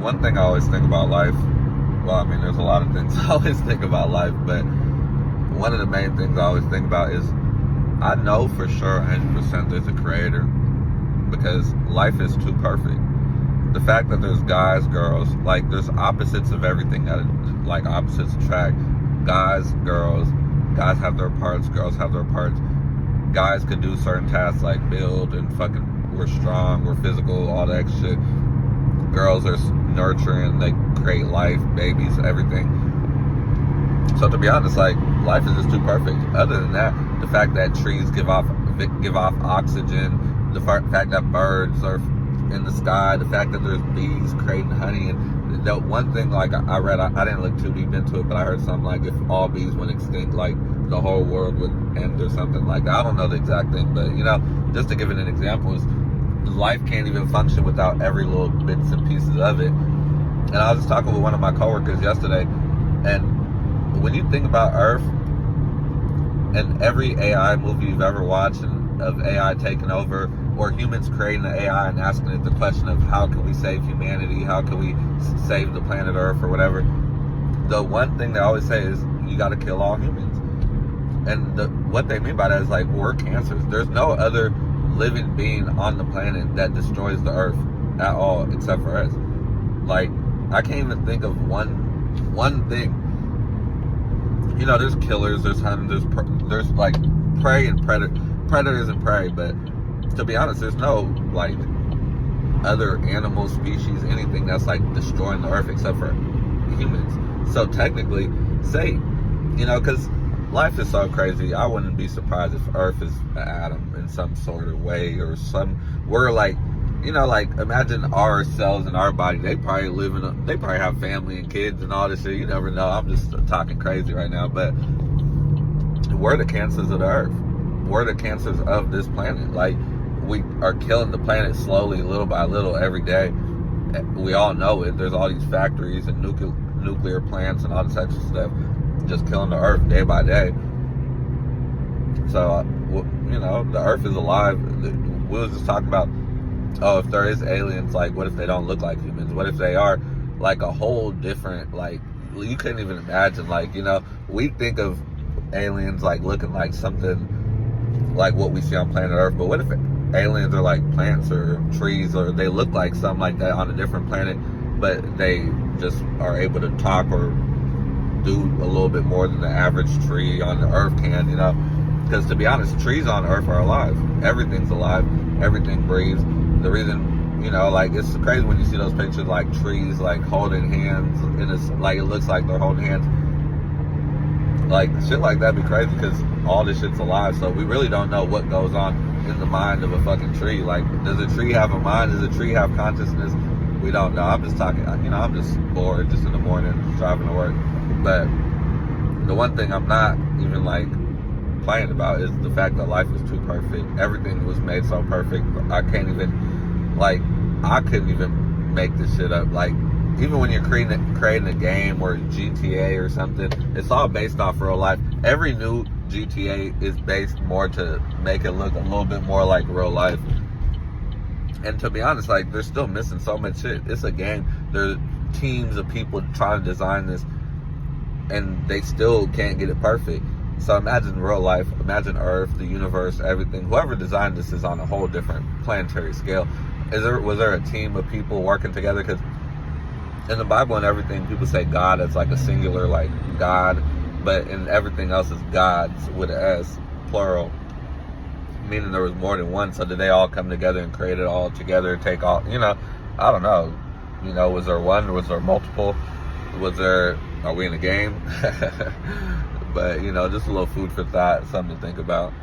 one thing I always think about life, well, I mean, there's a lot of things I always think about life, but one of the main things I always think about is I know for sure 100% there's a creator, because life is too perfect. The fact that there's guys, girls, like there's opposites of everything, that like opposites attract. Guys, girls, guys have their parts, girls have their parts. Guys could do certain tasks like build and fucking, we're strong, we're physical, all that shit. Girls are nurturing, they create life, babies, everything. So to be honest, like, life is just too perfect. Other than that, the fact that trees give off oxygen, the fact that birds are in the sky, the fact that there's bees creating honey, and the one thing, like, I read, I didn't look too deep into it, but I heard something like if all bees went extinct, like the whole world would end or something like that. I don't know the exact thing, but you know, just to give it an example, is life can't even function without every little bits and pieces of it. And I was just talking with one of my coworkers yesterday, and when you think about Earth and every AI movie you've ever watched, and of AI taking over, or humans creating an AI and asking it the question of how can we save humanity, how can we save the planet Earth or whatever, the one thing they always say is you got to kill all humans. And what they mean by that is like, we're cancers. There's no other living being on the planet that destroys the Earth at all except for us. Like, I can't even think of one thing. You know, there's killers, there's hunters, there's like prey and predators and prey, but to be honest, there's no like other animal species, anything that's like destroying the Earth except for humans. So technically, say, you know, because life is so crazy, I wouldn't be surprised if Earth is an atom in some sort of way, or we're like, you know, like imagine our cells in our body, they probably have family and kids and all this shit. You never know. I'm just talking crazy right now, but we're the cancers of the Earth. We're the cancers of this planet. Like, we are killing the planet slowly, little by little, every day. We all know it. There's all these factories and nuclear plants and all this extra stuff just killing the Earth day by day. So, you know, the Earth is alive. We was just talking about, oh, if there is aliens, like, what if they don't look like humans? What if they are like a whole different, like, you couldn't even imagine, like, you know, we think of aliens like looking like something like what we see on planet Earth, but what if aliens are like plants or trees, or they look like something like that on a different planet, but they just are able to talk or do a little bit more than the average tree on the Earth can, you know? Because to be honest, trees on Earth are alive. Everything's alive. Everything breathes. The reason, you know, like, it's crazy when you see those pictures, like trees like holding hands, and it's like, it looks like they're holding hands. Like, shit like that be crazy, because all this shit's alive. So we really don't know what goes on in the mind of a fucking tree. Like, does a tree have a mind? Does a tree have consciousness? We don't know. I'm just talking, you know, I'm just bored just in the morning driving to work. But the one thing I'm not even like playing about is the fact that life is too perfect. Everything was made so perfect. I couldn't even make this shit up. Like, even when you're creating a game or GTA or something, it's all based off real life. Every new GTA is based more to make it look a little bit more like real life. And to be honest, like, they're still missing so much shit. It's a game. There's teams of people trying to design this, and they still can't get it perfect. So imagine real life, imagine Earth, the universe, everything. Whoever designed this is on a whole different planetary scale. Was there a team of people working together? Because in the Bible and everything, people say God as like a singular, like God, but in everything else is gods with an S, plural, meaning there was more than one. So did they all come together and create it all together, take all, you know, I don't know. You know, was there one? Was there multiple? Are we in a game? But, you know, just a little food for thought, something to think about.